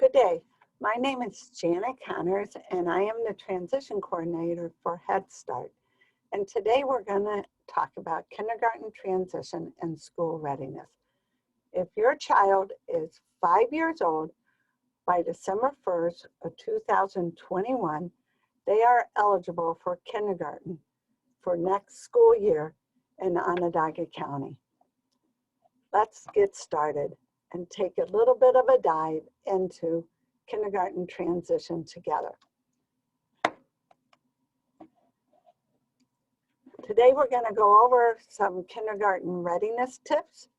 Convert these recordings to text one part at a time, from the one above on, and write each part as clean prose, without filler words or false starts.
Good day. My name is Janet Connors, and I am the transition coordinator for Head Start. And today we're going to talk about kindergarten transition and school readiness. If your child is 5 years old by December 1st of 2021, they are eligible for kindergarten for next school year in Onondaga County. Let's get started and take a little bit of a dive into kindergarten transition together. Today we're going to go over some kindergarten readiness tips.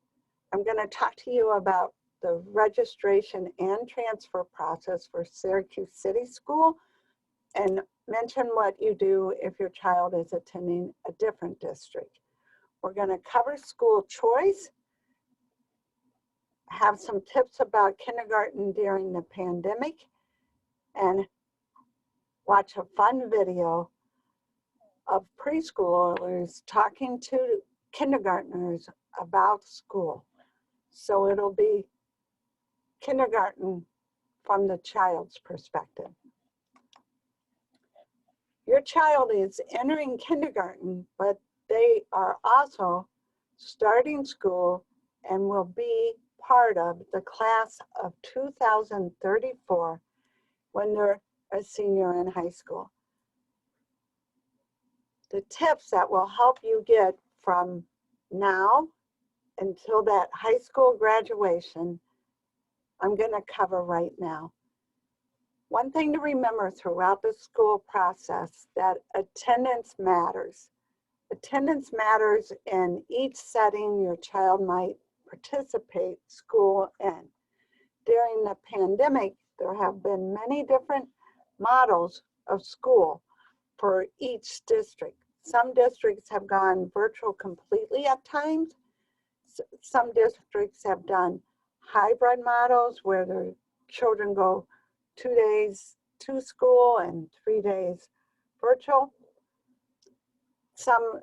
I'm going to talk to you about the registration and transfer process for Syracuse City School and mention what you do if your child is attending a different district. We're going to cover school choice, have some tips about kindergarten during the pandemic, and watch a fun video of preschoolers talking to kindergartners about school. So it'll be kindergarten from the child's perspective. Your child is entering kindergarten, but they are also starting school and will be part of the class of 2034 when they're a senior in high school. The tips that will help you get from now until that high school graduation, I'm going to cover right now. One thing to remember throughout the school process, that attendance matters. Attendance matters in each setting your child might participate school in. During the pandemic, there have been many different models of school for each district. Some districts have gone virtual completely at times. Some districts have done hybrid models where their children go 2 days to school and 3 days virtual. Some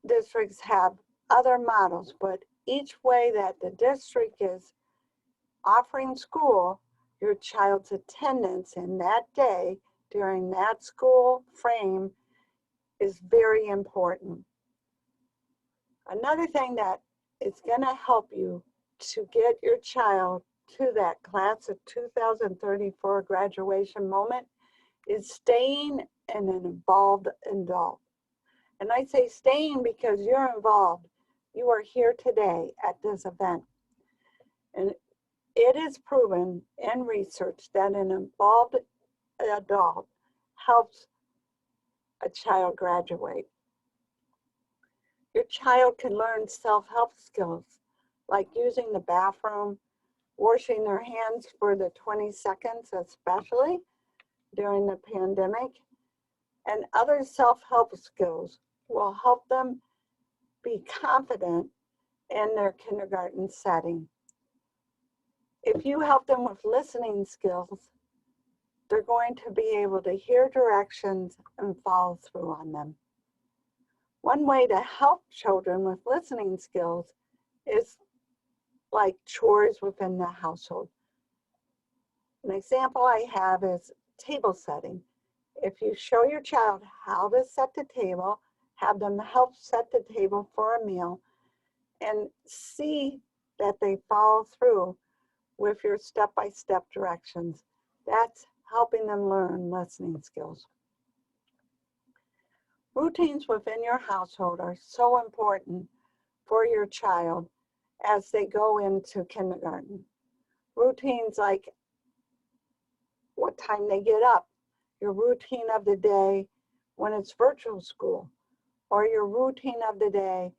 districts have other models, but each way that the district is offering school, your child's attendance in that day during that school frame is very important. Another thing that is going to help you to get your child to that class of 2034 graduation moment is staying an involved adult. And I say staying because you're involved. You are here today at this event. And it is proven in research that an involved adult helps a child graduate. Your child can learn self-help skills like using the bathroom, washing their hands for the 20 seconds, especially during the pandemic, and other self-help skills will help them be confident in their kindergarten setting. If you help them with listening skills, they're going to be able to hear directions and follow through on them. One way to help children with listening skills is like chores within the household. An example I have is table setting. If you show your child how to set the table, have them help set the table for a meal, and see that they follow through with your step-by-step directions, that's helping them learn listening skills. Routines within your household are so important for your child as they go into kindergarten. Routines like what time they get up, your routine of the day when it's virtual school, or your routine of the day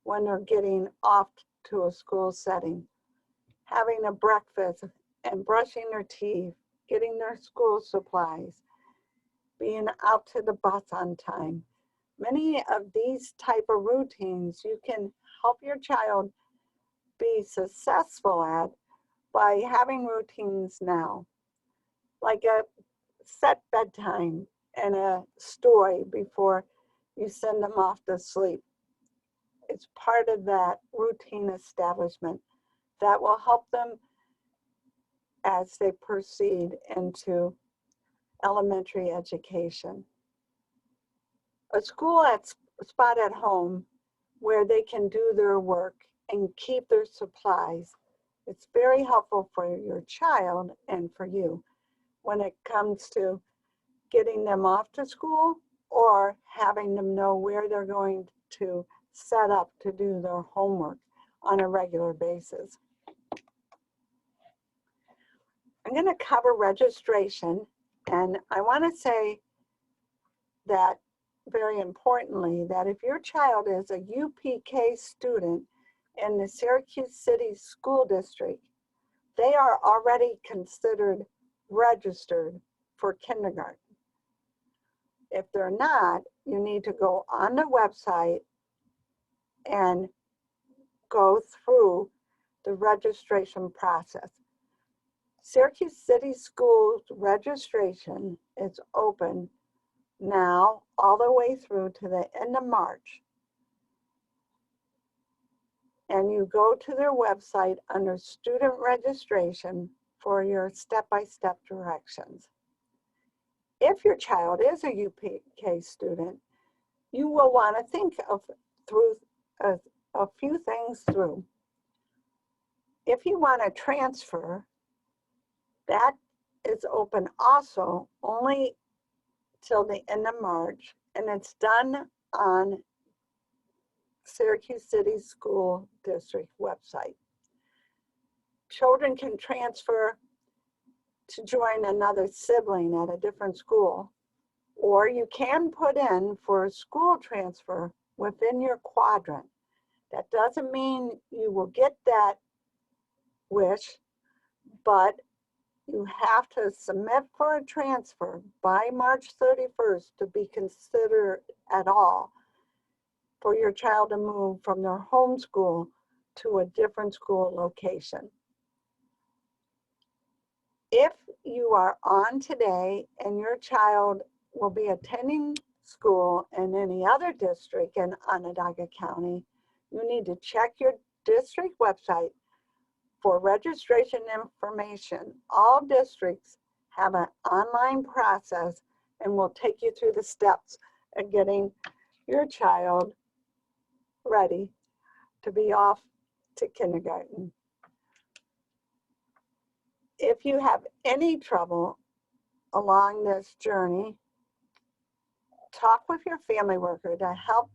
when they're getting off to a school setting, having a breakfast and brushing their teeth, getting their school supplies, being out to the bus on time. Many of these type of routines you can help your child be successful at by having routines now, like a set bedtime and a story before you send them off to sleep. It's part of that routine establishment that will help them as they proceed into elementary education. A school spot at home where they can do their work and keep their supplies. It's very helpful for your child and for you when it comes to getting them off to school or having them know where they're going to set up to do their homework on a regular basis. I'm going to cover registration, and I want to say that very importantly, that if your child is a UPK student in the Syracuse City School District, they are already considered registered for kindergarten. If they're not, you need to go on the website and go through the registration process. Syracuse City Schools registration is open now all the way through to the end of March. And you go to their website under student registration for your step-by-step directions. If your child is a UPK student, you will want to think of through a few things through. If you want to transfer, that is open also only till the end of March, and it's done on Syracuse City School District website. Children can transfer to join another sibling at a different school, or you can put in for a school transfer within your quadrant. That doesn't mean you will get that wish, but you have to submit for a transfer by March 31st to be considered at all for your child to move from their home school to a different school location. If you are on today and your child will be attending school in any other district in Onondaga County, you need to check your district website for registration information. All districts have an online process and will take you through the steps of getting your child ready to be off to kindergarten. If you have any trouble along this journey, talk with your family worker to help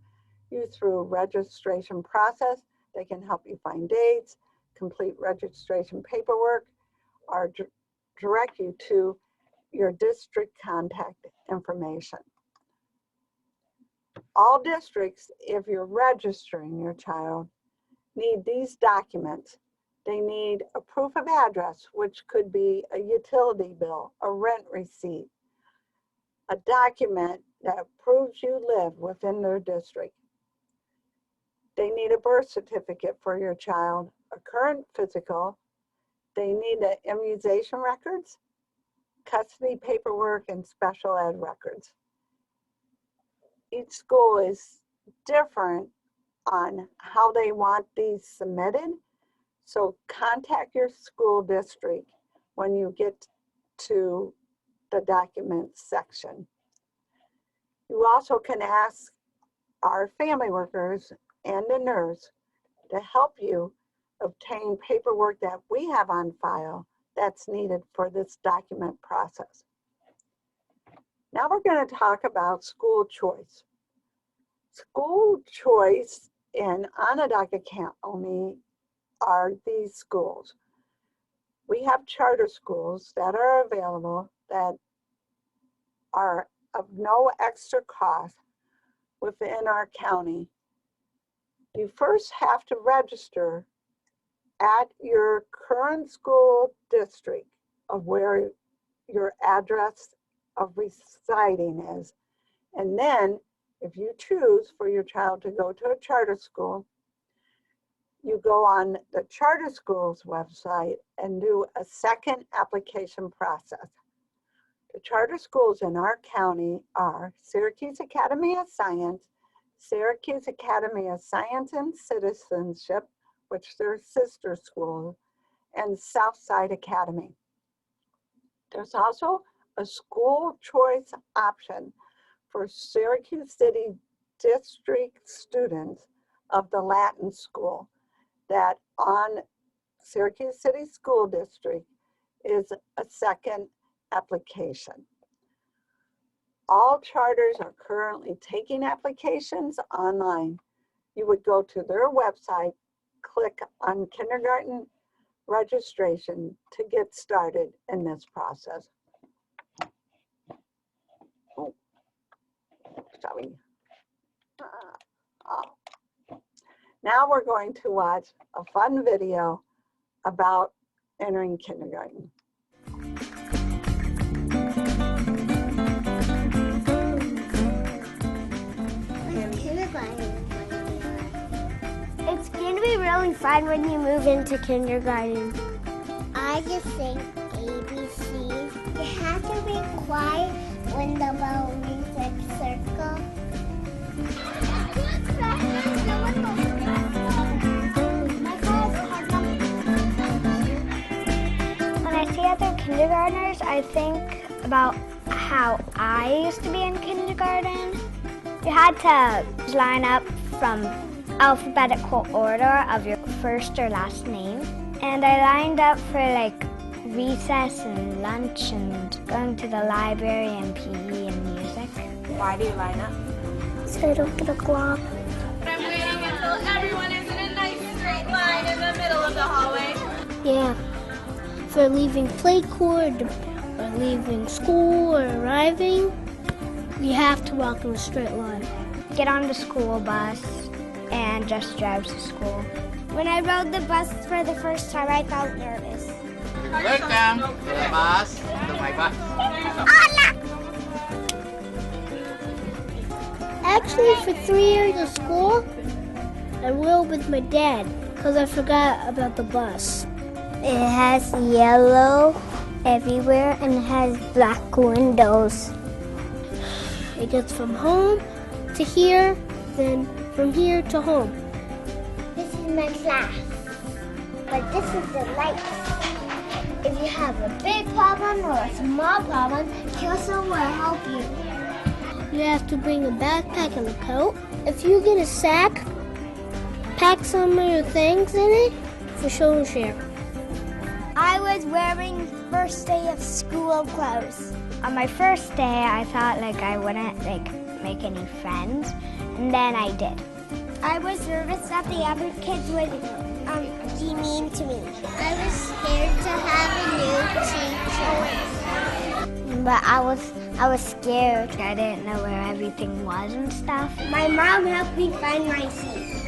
you through registration process. They can help you find dates, complete registration paperwork, or direct you to your district contact information. All districts, if you're registering your child, need these documents. They need a proof of address, which could be a utility bill, a rent receipt, a document that proves you live within their district. They need a birth certificate for your child, a current physical. They need the immunization records, custody paperwork, and special ed records. Each school is different on how they want these submitted, so contact your school district when you get to the documents section. You also can ask our family workers and the nurse to help you obtain paperwork that we have on file that's needed for this document process. Now we're going to talk about school choice. School choice in Onondaga County are these schools. We have charter schools that are available that are of no extra cost within our county. You first have to register at your current school district of where your address of residing is. And then if you choose for your child to go to a charter school, you go on the charter school's website and do a second application process. The charter schools in our county are Syracuse Academy of Science, Syracuse Academy of Science and Citizenship, which they're sister schools, and Southside Academy. There's also a school choice option for Syracuse City District students of the Latin School that on Syracuse City School District is a second application. All charters are currently taking applications online. You would go to their website, click on kindergarten registration to get started in this process. Oh, sorry. Now we're going to watch a fun video about entering kindergarten. It's going to be really fun when you move into kindergarten. I just think ABC. You have to be quiet when the bell rings like circle. When I see other kindergartners, I think about how I used to be in kindergarten. You had to line up from alphabetical order of your first or last name. And I lined up for like recess and lunch and going to the library and PE and music. Why do you line up? So I don't get a glob. I'm waiting until everyone is in a nice straight line in the middle of the hallway. Yeah. For leaving play court or leaving school or arriving, you have to walk in a straight line. Get on the school bus and just drive to school. When I rode the bus for the first time, I felt nervous. Welcome to the bus, to my bus. Actually, for 3 years of school, I rode with my dad because I forgot about the bus. It has yellow everywhere and it has black windows. It gets from home to here, then from here to home. This is my class, but this is the lights. If you have a big problem or a small problem, Kelso will help you. You have to bring a backpack and a coat. If you get a sack, pack some of your things in it for show and share. I was wearing first day of school clothes. On my first day, I thought like I wouldn't make any friends, and then I did. I was nervous that the other kids would be mean to me. I was scared to have a new teacher. But I was scared. I didn't know where everything was and stuff. My mom helped me find my seat.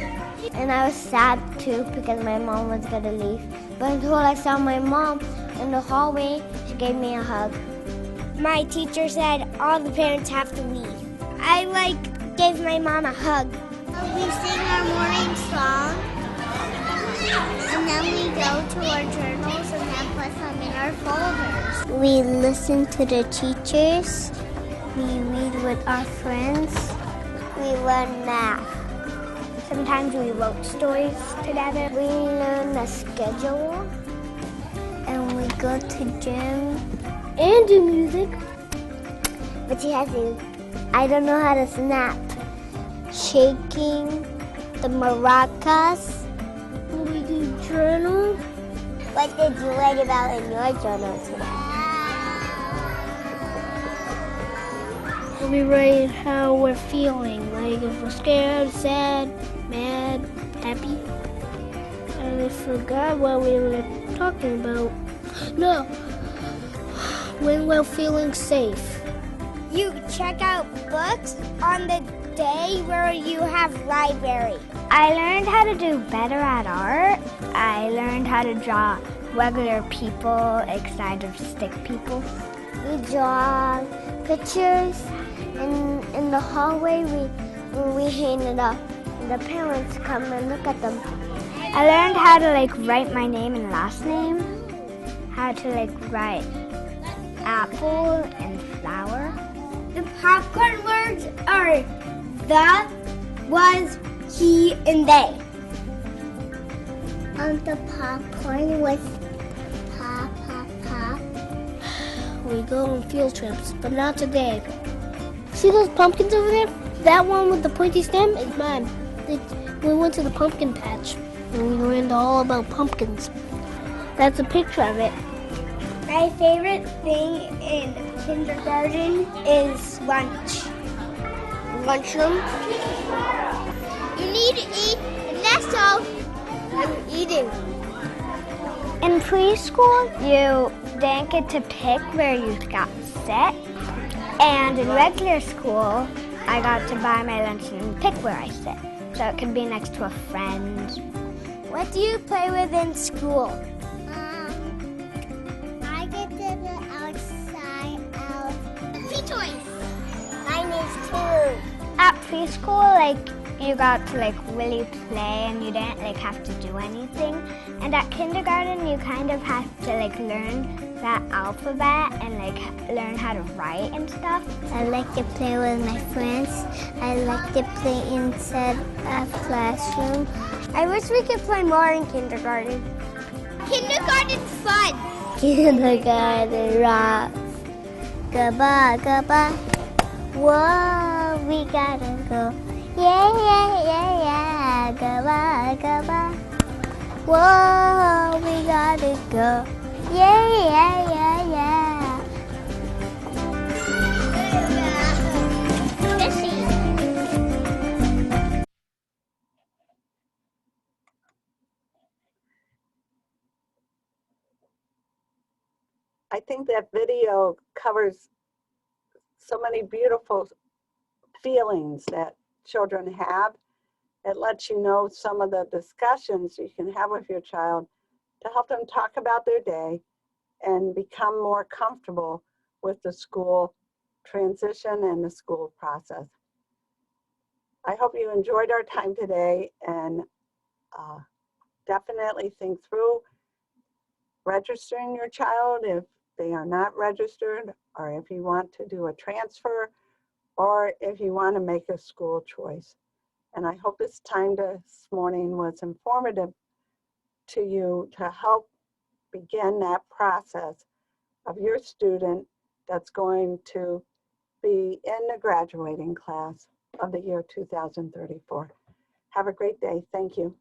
And I was sad too because my mom was gonna leave. But until I saw my mom in the hallway, she gave me a hug. My teacher said all the parents have to leave. I gave my mom a hug. We sing our morning song, and then we go to our journals and then put them in our folders. We listen to the teachers. We read with our friends. We learn math. Sometimes we wrote stories together. We learn the schedule, and we go to gym and do music. But you have to. I don't know how to snap. Shaking the maracas. We do journal. What did you write about in your journal today? We write how we're feeling, like if we're scared, sad, mad, happy. And I forgot what we were talking about. No, when we're feeling safe. You check out books on the day where you have library. I learned how to do better at art. I learned how to draw regular people instead of stick people. We draw pictures, and in the hallway we hang it up. And the parents come and look at them. I learned how to write my name and last name, how to write apple and flower. The popcorn words are the, was, he, and they. The popcorn was pop, pop, pop. We go on field trips, but not today. See those pumpkins over there? That one with the pointy stem is mine. We went to the pumpkin patch and we learned all about pumpkins. That's a picture of it. My favorite thing in kindergarten is lunch. Lunchroom. You need to eat, and that's all. I'm eating. In preschool, you didn't get to pick where you got sit. And in regular school, I got to buy my lunch and pick where I sit. So it could be next to a friend. What do you play with in school? I get to go outside of Pee toys. mine is too. At preschool, you got to really play and you didn't have to do anything. And at kindergarten, you kind of have to learn that alphabet and learn how to write and stuff. I like to play with my friends. I like to play inside a classroom. I wish we could play more in kindergarten. Kindergarten's fun. Kindergarten rocks. Goodbye, goodbye. Whoa, we gotta go. Yeah, yeah, yeah, yeah. Goodbye, goodbye. Whoa, we gotta go. Yeah, yeah, yeah, yeah. I think that video covers so many beautiful feelings that children have. It lets you know some of the discussions you can have with your child to help them talk about their day and become more comfortable with the school transition and the school process. I hope you enjoyed our time today, and definitely think through registering your child if they are not registered, or if you want to do a transfer, or if you want to make a school choice. And I hope this time this morning was informative to you to help begin that process of your student that's going to be in the graduating class of the year 2034. Have a great day. Thank you.